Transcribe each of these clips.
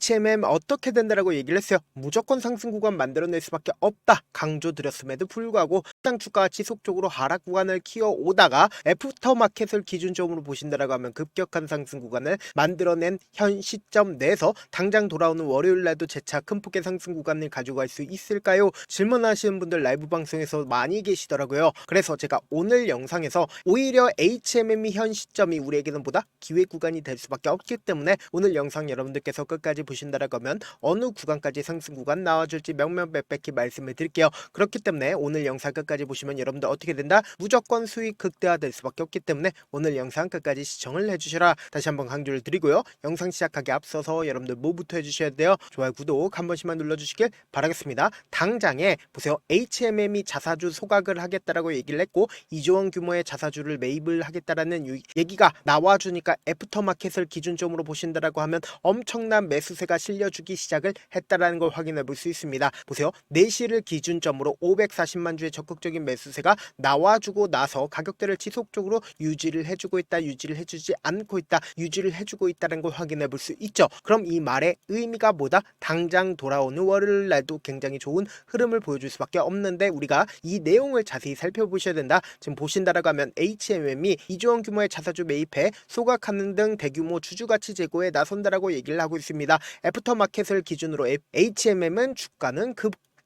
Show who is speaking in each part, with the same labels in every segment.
Speaker 1: HMM 어떻게 된다라고 얘기를 했어요. 무조건 상승 구간 만들어낼 수밖에 없다 강조드렸음에도 불구하고 시장 주가가 지속적으로 하락 구간을 키워오다가 애프터마켓을 기준점으로 보신다라고 하면 급격한 상승 구간을 만들어낸 현 시점 내에서 당장 돌아오는 월요일날도 재차 큰 폭의 상승 구간을 가지고 갈 수 있을까요? 질문하시는 분들 라이브 방송에서 많이 계시더라고요. 그래서 제가 오늘 영상에서 오히려 HMM이 현 시점이 우리에게는 보다 기회 구간이 될 수밖에 없기 때문에 오늘 영상 여러분들께서 끝까지 보신다라고 하면 어느 구간까지 상승 구간 나와줄지 명명백백히 말씀을 드릴게요. 그렇기 때문에 오늘 영상 끝까지 보시면 여러분들 어떻게 된다? 무조건 수익 극대화될 수밖에 없기 때문에 오늘 영상 끝까지 시청을 해주시라 다시 한번 강조를 드리고요. 영상 시작하기 앞서서 여러분들 뭐부터 해주셔야 돼요? 좋아요 구독 한 번씩만 눌러주시길 바라겠습니다. 당장에 보세요. HMM이 자사주 소각을 하겠다라고 얘기를 했고 2조 원 규모의 자사주를 매입을 하겠다라는 얘기가 나와주니까 애프터마켓을 기준점으로 보신다라고 하면 엄청난 매수세가 실려주기 시작을 했다라는 걸 확인해 볼 수 있습니다. 보세요. 4시를 기준점으로 540만 주의 적극적인 매수세가 나와주고 나서 가격대를 지속적으로 유지를 해주고 있다, 유지를 해주지 않고 있다, 유지를 해주고 있다는 걸 확인해 볼 수 있죠. 그럼 이 말의 의미가 뭐다? 당장 돌아오는 월요일 날도 굉장히 좋은 흐름을 보여줄 수밖에 없는데 우리가 이 내용을 자세히 살펴보셔야 된다. 지금 보신다라고 하면 HMM이 2조 원 규모의 자사주 매입해 소각하는 등 대규모 주주가치 제고에 나선다라고 얘기를 하고 있습니다. 애프터마켓을 기준으로 HMM은 주가는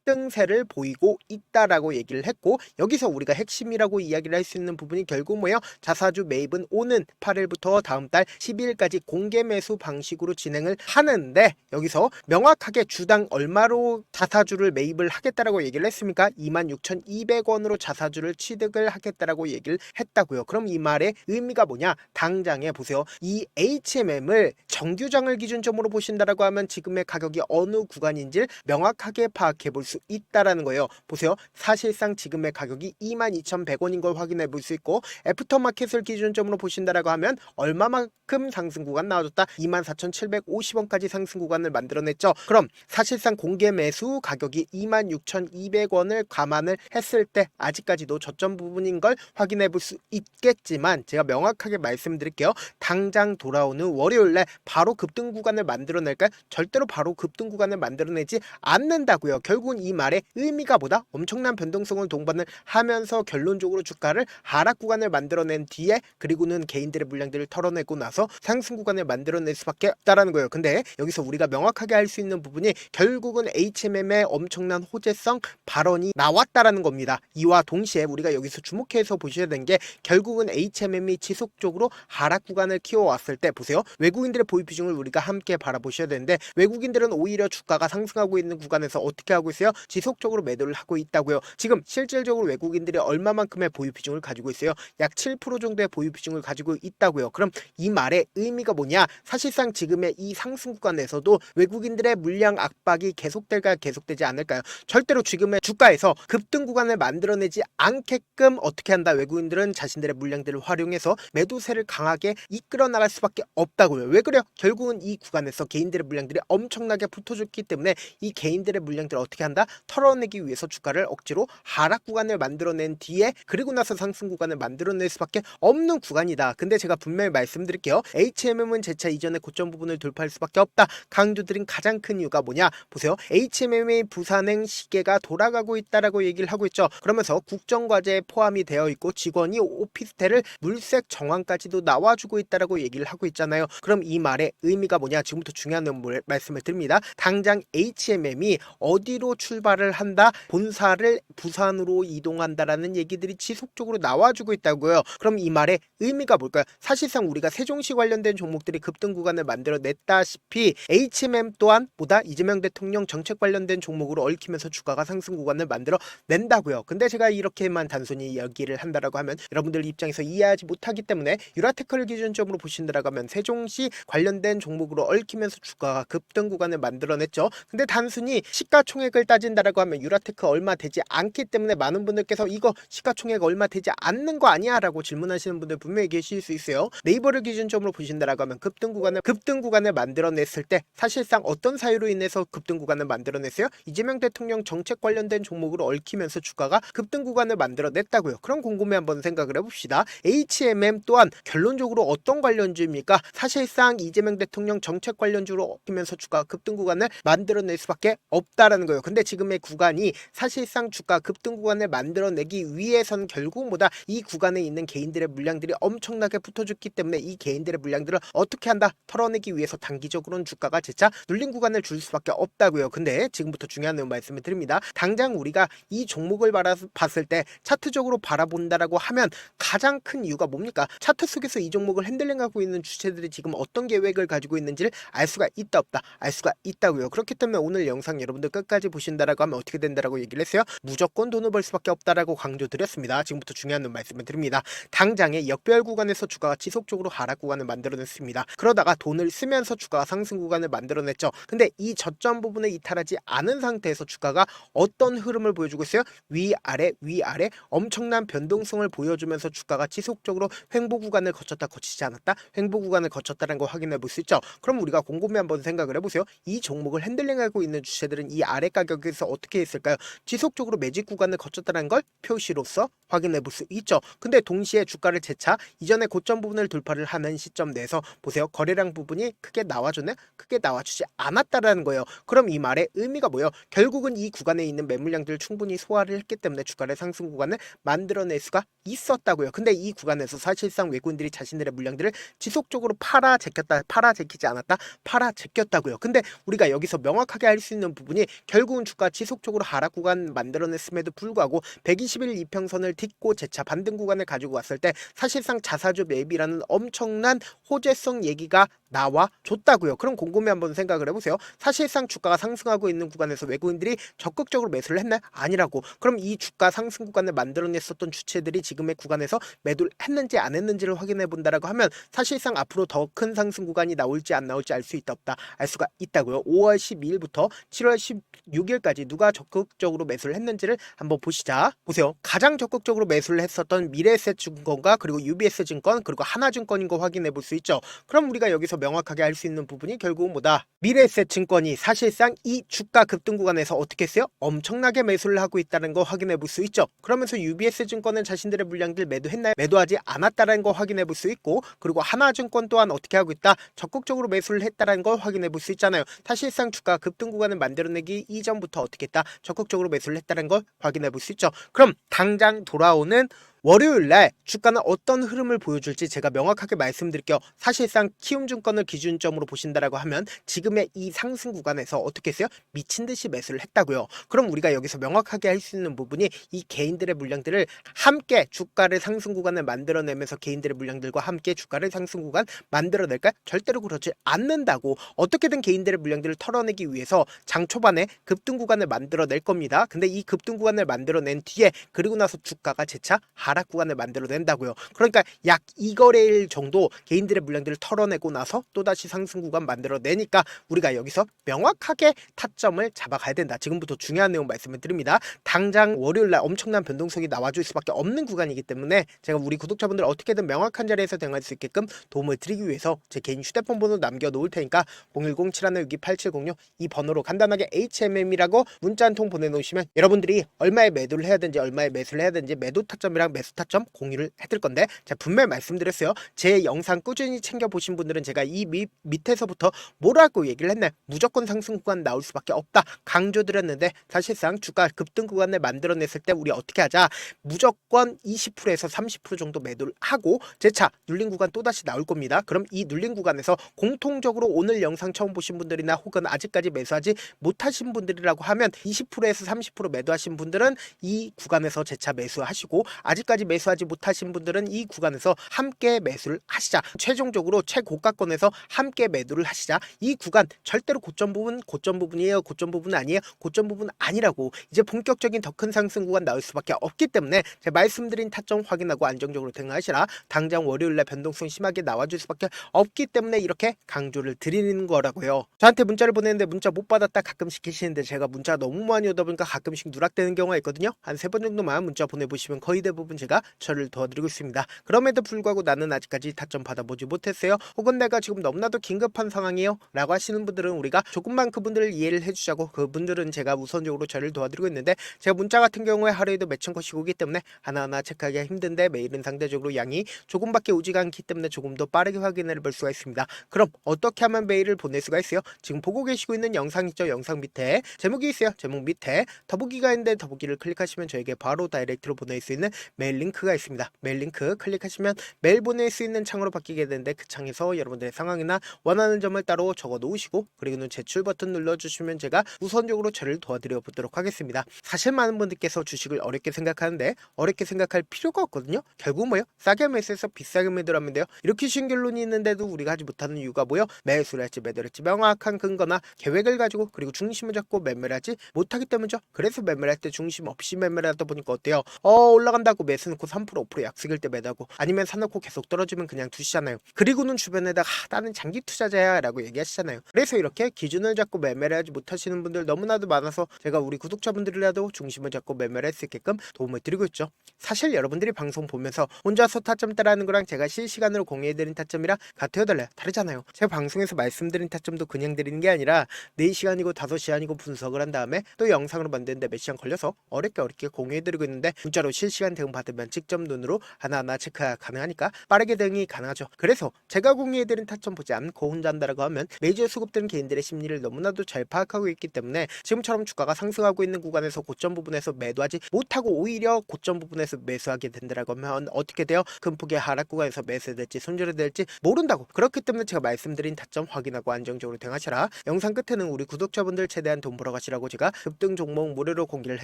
Speaker 1: 급등세를 보이고 있다라고 얘기를 했고 여기서 우리가 핵심이라고 이야기를 할 수 있는 부분이 결국 뭐예요? 자사주 매입은 오는 8일부터 다음 달 12일까지 공개 매수 방식으로 진행을 하는데 여기서 명확하게 주당 얼마로 자사주를 매입을 하겠다라고 얘기를 했습니까? 26,200원으로 자사주를 취득을 하겠다라고 얘기를 했다고요. 그럼 이 말의 의미가 뭐냐? 당장에 보세요. 이 HMM을 정규장을 기준점으로 보신다라고 하면 지금의 가격이 어느 구간인지를 명확하게 파악해 볼 수 있다라는 거예요. 보세요. 사실상 지금의 가격이 22,100원인 걸 확인해 볼 수 있고 애프터마켓을 기준점으로 보신다라고 하면 얼마만큼 상승 구간 나와줬다? 24,750원까지 상승 구간을 만들어냈죠. 그럼 사실상 공개 매수 가격이 26,200원을 감안을 했을 때 아직까지도 저점 부분인 걸 확인해 볼 수 있겠지만 제가 명확하게 말씀드릴게요. 당장 돌아오는 월요일에 바로 급등 구간을 만들어낼까요? 절대로 바로 급등 구간을 만들어내지 않는다고요. 결국은 이 말의 의미가 보다 엄청난 변동성을 동반을 하면서 결론적으로 주가를 하락 구간을 만들어낸 뒤에 그리고는 개인들의 물량들을 털어내고 나서 상승 구간을 만들어낼 수밖에 없다라는 거예요. 근데 여기서 우리가 명확하게 할 수 있는 부분이 결국은 HMM의 엄청난 호재성 발언이 나왔다라는 겁니다. 이와 동시에 우리가 여기서 주목해서 보셔야 되는 게 결국은 HMM이 지속적으로 하락 구간을 키워왔을 때 보세요. 외국인들의 보유 비중을 우리가 함께 바라보셔야 되는데 외국인들은 오히려 주가가 상승하고 있는 구간에서 어떻게 하고 있어요? 지속적으로 매도를 하고 있다고요. 지금 실질적으로 외국인들이 얼마만큼의 보유 비중을 가지고 있어요? 약 7% 정도의 보유 비중을 가지고 있다고요. 그럼 이 말의 의미가 뭐냐? 사실상 지금의 이 상승 구간에서도 외국인들의 물량 압박이 계속될까요? 계속되지 않을까요? 절대로 지금의 주가에서 급등 구간을 만들어내지 않게끔 어떻게 한다? 외국인들은 자신들의 물량들을 활용해서 매도세를 강하게 이끌어 나갈 수밖에 없다고요. 왜 그래요? 결국은 이 구간에서 개인들의 물량들이 엄청나게 붙어줬기 때문에 이 개인들의 물량들을 어떻게 한다? 털어내기 위해서 주가를 억지로 하락 구간을 만들어낸 뒤에 그리고 나서 상승 구간을 만들어낼 수밖에 없는 구간이다. 근데 제가 분명히 말씀드릴게요. HMM은 재차 이전의 고점 부분을 돌파할 수밖에 없다. 강조드린 가장 큰 이유가 뭐냐? 보세요. HMM의 부산행 시계가 돌아가고 있다라고 얘기를 하고 있죠. 그러면서 국정과제에 포함이 되어 있고 직원이 오피스텔을 물색 정황까지도 나와주고 있다라고 얘기를 하고 있잖아요. 그럼 이 말의 의미가 뭐냐? 지금부터 중요한 말씀을 드립니다. 당장 HMM이 어디로 출발을 한다? 본사를 부산으로 이동한다라는 얘기들이 지속적으로 나와주고 있다고요. 그럼 이 말의 의미가 뭘까요? 사실상 우리가 세종시 관련된 종목들이 급등 구간을 만들어냈다시피 HMM 또한 보다 이재명 대통령 정책 관련된 종목으로 얽히면서 주가가 상승 구간을 만들어낸다고요. 근데 제가 이렇게만 단순히 이야기를 한다라고 하면 여러분들 입장에서 이해하지 못하기 때문에 유라테크를 기준점으로 보신다라고 하면 세종시 관련된 종목으로 얽히면서 주가가 급등 구간을 만들어냈죠. 근데 단순히 시가총액을 따지 빠진다라고 하면 유라테크 얼마 되지 않기 때문에 많은 분들께서 이거 시가총액 얼마 되지 않는 거 아니야? 라고 질문하시는 분들 분명히 계실 수 있어요. 네이버를 기준점으로 보신다라고 하면 급등 구간을 만들어냈을 때 사실상 어떤 사유로 인해서 급등 구간을 만들어냈어요? 이재명 대통령 정책 관련된 종목으로 얽히면서 주가가 급등 구간을 만들어냈다고요. 그럼 곰곰이 한번 생각을 해봅시다. HMM 또한 결론적으로 어떤 관련주입니까? 사실상 이재명 대통령 정책 관련주로 얽히면서 주가 급등 구간을 만들어낼 수밖에 없다라는 거예요. 근데 지금의 구간이 사실상 주가 급등 구간을 만들어내기 위해선 결국 뭐다? 이 구간에 있는 개인들의 물량들이 엄청나게 붙어줬기 때문에 이 개인들의 물량들을 어떻게 한다? 털어내기 위해서 단기적으로는 주가가 재차 눌린 구간을 줄 수밖에 없다고요. 근데 지금부터 중요한 내용 말씀을 드립니다. 당장 우리가 이 종목을 봤을 때 차트적으로 바라본다라고 하면 가장 큰 이유가 뭡니까? 차트 속에서 이 종목을 핸들링하고 있는 주체들이 지금 어떤 계획을 가지고 있는지를 알 수가 있다 없다? 알 수가 있다고요. 그렇기 때문에 오늘 영상 여러분들 끝까지 보신다라고 하면 어떻게 된다라고 얘기를 했어요? 무조건 돈을 벌 수밖에 없다라고 강조드렸습니다. 지금부터 중요한 말씀을 드립니다. 당장의 역별 구간에서 주가가 지속적으로 하락 구간을 만들어냈습니다. 그러다가 돈을 쓰면서 주가가 상승 구간을 만들어냈죠. 근데 이 저점 부분을 이탈하지 않은 상태에서 주가가 어떤 흐름을 보여주고 있어요? 위아래 엄청난 변동성을 보여주면서 주가가 지속적으로 횡보 구간을 거쳤다 거치지 않았다? 횡보 구간을 거쳤다는 걸 확인해 볼 수 있죠. 그럼 우리가 곰곰이 한번 생각을 해보세요. 이 종목을 핸들링하고 있는 주체들은 이 아래 가격에서 어떻게 했을까요? 지속적으로 매직 구간을 거쳤다는 걸 표시로서 확인해 볼 수 있죠. 근데 동시에 주가를 재차 이전의 고점 부분을 돌파를 하는 시점 내에서 보세요. 거래량 부분이 크게 나와주네? 크게 나와주지 않았다라는 거예요. 그럼 이 말의 의미가 뭐예요? 결국은 이 구간에 있는 매물량들을 충분히 소화를 했기 때문에 주가의 상승 구간을 만들어낼 수가 있었다고요. 근데 이 구간에서 사실상 외국인들이 자신들의 물량들을 지속적으로 팔아 제끼지 않았다? 팔아 제꼈다고요. 근데 우리가 여기서 명확하게 알 수 있는 부분이 결국은 주가 지속적으로 하락 구간 만들어냈음에도 불구하고 120일 이평선을 딛고 재차 반등 구간을 가지고 왔을 때 사실상 자사주 매입이라는 엄청난 호재성 얘기가 나와 줬다고요. 그럼 곰곰이 한번 생각을 해보세요. 사실상 주가가 상승하고 있는 구간에서 외국인들이 적극적으로 매수를 했나요? 아니라고. 그럼 이 주가 상승 구간을 만들어냈었던 주체들이 지금의 구간에서 매도를 했는지 안 했는지를 확인해 본다라고 하면 사실상 앞으로 더 큰 상승 구간이 나올지 안 나올지 알 수 있다 없다? 알 수가 있다고요. 5월 12일부터 7월 16일까지 누가 적극적으로 매수를 했는지를 한번 보세요. 가장 적극적으로 매수를 했었던 미래에셋증권과 그리고 UBS 증권 그리고 하나증권인 거 확인해 볼 수 있죠. 그럼 우리가 여기서 명확하게 알 수 있는 부분이 결국은 뭐다? 미래에셋 증권이 사실상 이 주가 급등 구간에서 어떻게 했어요? 엄청나게 매수를 하고 있다는 거 확인해 볼 수 있죠. 그러면서 UBS 증권은 자신들의 물량들 매도했나요? 매도하지 않았다는 거 확인해 볼 수 있고 그리고 하나증권 또한 어떻게 하고 있다? 적극적으로 매수를 했다는 걸 확인해 볼 수 있잖아요. 사실상 주가 급등 구간을 만들어내기 이전부터 어떻게 했다? 적극적으로 매수를 했다는 걸 확인해 볼 수 있죠. 그럼 당장 돌아오는 월요일날 주가는 어떤 흐름을 보여줄지 제가 명확하게 말씀드릴게요. 사실상 키움증권을 기준점으로 보신다라고 하면 지금의 이 상승 구간에서 어떻게 했어요? 미친듯이 매수를 했다고요. 그럼 우리가 여기서 명확하게 할 수 있는 부분이 이 개인들의 물량들을 함께 주가를 상승 구간을 만들어내면서 개인들의 물량들과 함께 주가를 상승 구간 만들어낼까? 절대로 그렇지 않는다고. 어떻게든 개인들의 물량들을 털어내기 위해서 장 초반에 급등 구간을 만들어낼 겁니다. 근데 이 급등 구간을 만들어낸 뒤에 그리고 나서 주가가 재차 하락 구간을 만들어낸다고요. 그러니까 약 2거래일 정도 개인들의 물량들을 털어내고 나서 또다시 상승 구간 만들어내니까 우리가 여기서 명확하게 타점을 잡아가야 된다. 지금부터 중요한 내용 말씀을 드립니다. 당장 월요일날 엄청난 변동성이 나와줄 수밖에 없는 구간이기 때문에 제가 우리 구독자분들 어떻게든 명확한 자리에서 대응할 수 있게끔 도움을 드리기 위해서 제 개인 휴대폰 번호 남겨놓을 테니까 010-7162-8706 이 번호로 간단하게 HMM이라고 문자 한 통 보내놓으시면 여러분들이 얼마에 매도를 해야 되는지 얼마에 매수를 해야 되는지 매도 타점이랑 매수 타점 공유를 해드릴 건데 제가 분명히 말씀드렸어요. 제 영상 꾸준히 챙겨보신 분들은 제가 이 밑에서부터 뭐라고 얘기를 했나요? 무조건 상승 구간 나올 수밖에 없다 강조드렸는데 사실상 주가 급등 구간을 만들어냈을 때 우리 어떻게 하자? 무조건 20%에서 30% 정도 매도를 하고 재차 눌린 구간 또다시 나올 겁니다. 그럼 이 눌린 구간에서 공통적으로 오늘 영상 처음 보신 분들이나 혹은 아직까지 매수하지 못하신 분들이라고 하면 20%에서 30% 매도하신 분들은 이 구간에서 재차 매수하시고 아직까지 지금까지 매수하지 못하신 분들은 이 구간에서 함께 매수를 하시자. 최종적으로 최고가권에서 함께 매도를 하시자. 이 구간 절대로 고점 부분이에요. 고점 부분 아니에요. 고점 부분 아니라고. 이제 본격적인 더 큰 상승 구간 나올 수밖에 없기 때문에 제가 말씀드린 타점 확인하고 안정적으로 대응하시라. 당장 월요일날 변동성 심하게 나와줄 수밖에 없기 때문에 이렇게 강조를 드리는 거라고요. 저한테 문자를 보내는데 문자 못 받았다 가끔씩 계시는데 제가 문자 너무 많이 오다 보니까 가끔씩 누락되는 경우가 있거든요. 한 3번 정도만 문자 보내보시면 거의 대부분 제가 저를 도와드리고 있습니다. 그럼에도 불구하고 나는 아직까지 타점 받아보지 못했어요. 혹은 내가 지금 너무나도 긴급한 상황이에요 라고 하시는 분들은 우리가 조금만 그분들을 이해를 해주자고, 그분들은 제가 우선적으로 저를 도와드리고 있는데, 제가 문자 같은 경우에 하루에도 몇천 건씩 오기 때문에 하나하나 체크하기가 힘든데 메일은 상대적으로 양이 조금밖에 오지가 않기 때문에 조금 더 빠르게 확인을 볼 수가 있습니다. 그럼 어떻게 하면 메일을 보낼 수가 있어요? 지금 보고 계시고 있는 영상 있죠? 영상 밑에 제목이 있어요. 제목 밑에 더보기가 있는데 더보기를 클릭하시면 저에게 바로 다이렉트로 보낼 수 있는 메일 링크가 있습니다. 메일 링크 클릭하시면 메일 보낼 수 있는 창으로 바뀌게 되는데, 그 창에서 여러분들의 상황이나 원하는 점을 따로 적어 놓으시고 그리고는 제출 버튼 눌러주시면 제가 우선적으로 저를 도와드려 보도록 하겠습니다. 사실 많은 분들께서 주식을 어렵게 생각하는데 어렵게 생각할 필요가 없거든요. 결국 뭐요? 싸게 매수해서 비싸게 매도하면 돼요. 이렇게 쉬운 결론이 있는데도 우리가 하지 못하는 이유가 뭐요? 매수를 할지 매도를 할지 명확한 근거나 계획을 가지고 그리고 중심을 잡고 매매를 하지 못하기 때문이죠. 그래서 매매를 할 때 중심 없이 매매를 하다 보니까 어때요? 올라간다고 매수 넣고 3% 5% 약속일 때 매도하고, 아니면 사놓고 계속 떨어지면 그냥 두시잖아요. 그리고는 주변에다가 나는 장기 투자자야 라고 얘기하시잖아요. 그래서 이렇게 기준을 잡고 매매를 하지 못하시는 분들 너무나도 많아서 제가 우리 구독자분들이라도 중심을 잡고 매매를 할 수 있게끔 도움을 드리고 있죠. 사실 여러분들이 방송 보면서 혼자서 타점 따라하는 거랑 제가 실시간으로 공유해드린 타점이랑 같아요 달라요? 다르잖아요. 제가 방송에서 말씀드린 타점도 그냥 드리는 게 아니라 4시간이고 5시간이고 분석을 한 다음에 또 영상으로 만드는데 몇 시간 걸려서 어렵게 공유해드리고 있는데, 문자로 실시간 대응 받으면 직접 눈으로 하나하나 체크가 가능하니까 빠르게 대응이 가능하죠. 그래서 제가 공유해드린 타점 보지 않고 혼자 한다라고 하면 메이저 수급들은 개인들의 심리를 너무나도 잘 파악하고 있기 때문에 지금처럼 주가가 상승하고 있는 구간에서 고점 부분에서 매도하지 못하고 오히려 고점 부분에서 매수하게 된다라고 하면 어떻게 돼요? 큰 폭의 하락 구간에서 매수될지 손절될지 모른다고. 그렇기 때문에 제가 말씀드린 타점 확인하고 안정적으로 대응하시라. 영상 끝에는 우리 구독자분들 최대한 돈 벌어가시라고 제가 급등 종목 무료로 공개를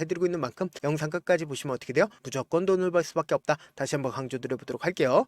Speaker 1: 해드리고 있는 만큼 영상 끝까지 보시면 어떻게 돼요? 무조건 돈을 벌 수밖에 없다. 다시 한번 강조드려보도록 할게요.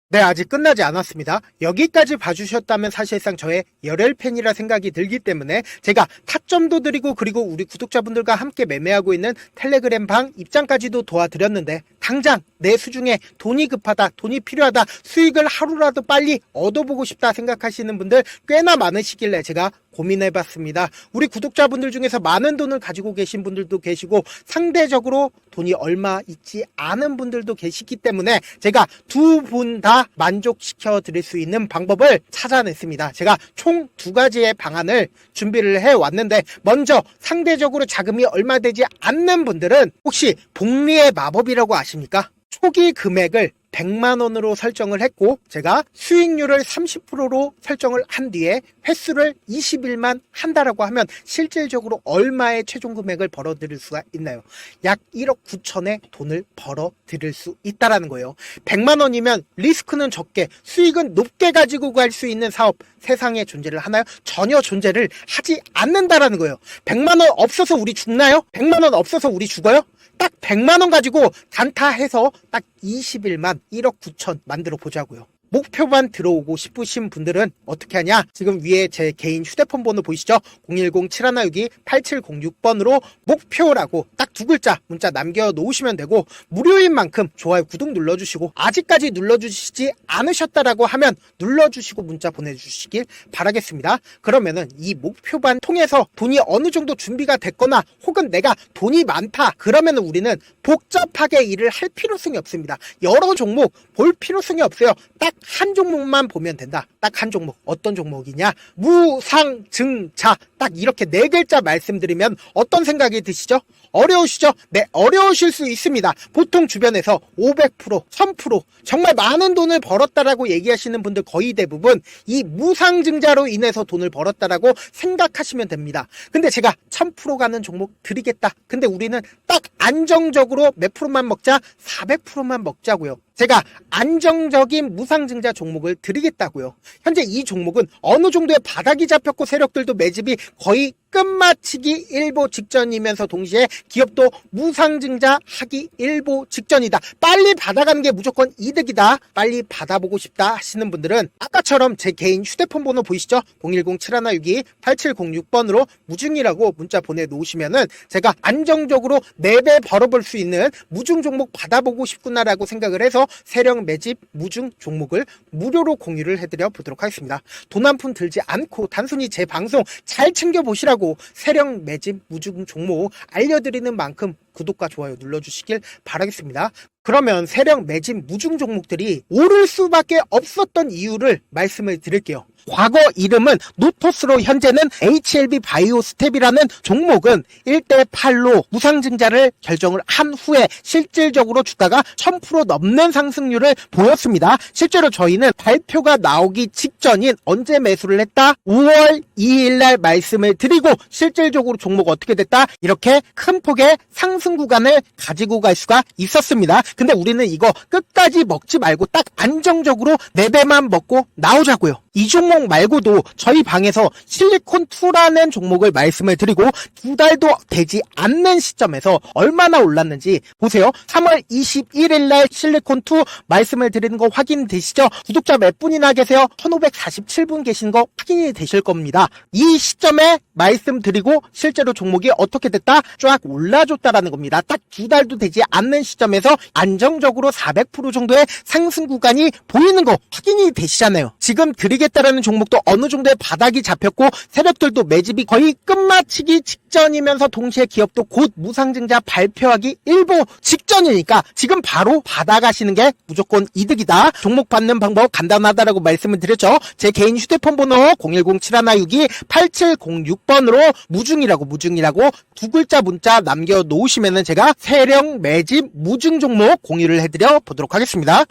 Speaker 1: 네, 아직 끝나지 않았습니다. 여기까지 봐주셨다면 사실상 저의 열혈 팬이라 생각이 들기 때문에 제가 타점도 드리고 그리고 우리 구독자분들과 함께 매매하고 있는 텔레그램 방 입장까지도 도와드렸는데, 당장 내 수중에 돈이 급하다, 돈이 필요하다, 수익을 하루라도 빨리 얻어보고 싶다 생각하시는 분들 꽤나 많으시길래 제가 고민해봤습니다. 우리 구독자분들 중에서 많은 돈을 가지고 계신 분들도 계시고 상대적으로 돈이 얼마 있지 않은 분들도 계시기 때문에 제가 두 분 다 만족시켜 드릴 수 있는 방법을 찾아냈습니다. 제가 총 2가지의 방안을 준비를 해왔는데, 먼저 상대적으로 자금이 얼마 되지 않는 분들은 혹시 복리의 마법이라고 아십니까? 초기 금액을 100만원으로 설정을 했고 제가 수익률을 30%로 설정을 한 뒤에 횟수를 20일만 한다라고 하면 실질적으로 얼마의 최종 금액을 벌어들일 수가 있나요? 약 1억 9천의 돈을 벌어들일 수 있다라는 거예요. 100만원이면 리스크는 적게 수익은 높게 가지고 갈 수 있는 사업 세상에 존재를 하나요? 전혀 존재를 하지 않는다라는 거예요. 100만원 없어서 우리 죽나요? 100만원 없어서 우리 죽어요? 딱 100만원 가지고 단타해서 딱 20일만 1억 9천 만들어 보자고요. 목표만 들어오고 싶으신 분들은 어떻게 하냐? 지금 위에 제 개인 휴대폰 번호 보이시죠? 010-7162-8706번으로 목표라고 딱 2글자 문자 남겨놓으시면 되고, 무료인 만큼 좋아요 구독 눌러주시고, 아직까지 눌러주시지 않으셨다라고 하면 눌러주시고 문자 보내주시길 바라겠습니다. 그러면은 이 목표반 통해서 돈이 어느 정도 준비가 됐거나 혹은 내가 돈이 많다 그러면은 우리는 복잡하게 일을 할 필요성이 없습니다. 여러 종목 볼 필요성이 없어요. 딱 한 종목만 보면 된다. 딱 한 종목. 어떤 종목이냐? 무상증자. 딱 이렇게 4글자 말씀드리면 어떤 생각이 드시죠? 어려우시죠? 네, 어려우실 수 있습니다. 보통 주변에서 500%, 1000% 정말 많은 돈을 벌었다라고 얘기하시는 분들 거의 대부분 이 무상증자로 인해서 돈을 벌었다라고 생각하시면 됩니다. 근데 제가 1000% 가는 종목 드리겠다. 근데 우리는 딱 안정적으로 몇 프로만 먹자? 400%만 먹자고요. 제가 안정적인 무상증자 종목을 드리겠다고요. 현재 이 종목은 어느 정도의 바닥이 잡혔고 세력들도 매집이 거의 끝마치기 일보 직전이면서 동시에 기업도 무상증자 하기 일보 직전이다. 빨리 받아가는 게 무조건 이득이다. 빨리 받아보고 싶다 하시는 분들은 아까처럼 제 개인 휴대폰 번호 보이시죠? 010-7162-8706번으로 무중이라고 문자 보내놓으시면은 제가 안정적으로 4배 벌어볼 수 있는 무중 종목 받아보고 싶구나라고 생각을 해서 세력 매집 무중 종목을 무료로 공유를 해드려 보도록 하겠습니다. 돈 한 푼 들지 않고 단순히 제 방송 잘 챙겨보시라고 세력 매집 무중 종목 알려드리는 만큼 구독과 좋아요 눌러주시길 바라겠습니다. 그러면 세력 매집 무중 종목들이 오를 수밖에 없었던 이유를 말씀을 드릴게요. 과거 이름은 노토스로 현재는 HLB 바이오스텝이라는 종목은 1대8로 무상증자를 결정을 한 후에 실질적으로 주가가 1000% 넘는 상승률을 보였습니다. 실제로 저희는 발표가 나오기 직전인 언제 매수를 했다? 5월 2일날 말씀을 드리고 실질적으로 종목 어떻게 됐다? 이렇게 큰 폭의 상승 구간을 가지고 갈 수가 있었습니다. 근데 우리는 이거 끝까지 먹지 말고 딱 안정적으로 4배만 먹고 나오자고요. 이 종목 말고도 저희 방에서 실리콘2라는 종목을 말씀을 드리고 2달도 되지 않는 시점에서 얼마나 올랐는지 보세요. 3월 21일 날 실리콘2 말씀을 드리는 거 확인되시죠? 구독자 몇 분이나 계세요? 1547분 계신 거 확인이 되실 겁니다. 이 시점에 말씀드리고 실제로 종목이 어떻게 됐다? 쫙 올라줬다라는 겁니다. 딱 2달도 되지 않는 시점에서 안정적으로 400% 정도의 상승 구간이 보이는 거 확인이 되시잖아요. 지금 드리겠다라는 종목도 어느 정도의 바닥이 잡혔고 세력들도 매집이 거의 끝마치기 직전이면서 동시에 기업도 곧 무상증자 발표하기 일보 직전이니까 지금 바로 받아가시는 게 무조건 이득이다. 종목 받는 방법 간단하다라고 말씀을 드렸죠. 제 개인 휴대폰 번호 010-7162-8706번으로 무중이라고 두 글자 문자 남겨놓으시면은 제가 세력 매집 무중 종목 공유를 해드려 보도록 하겠습니다.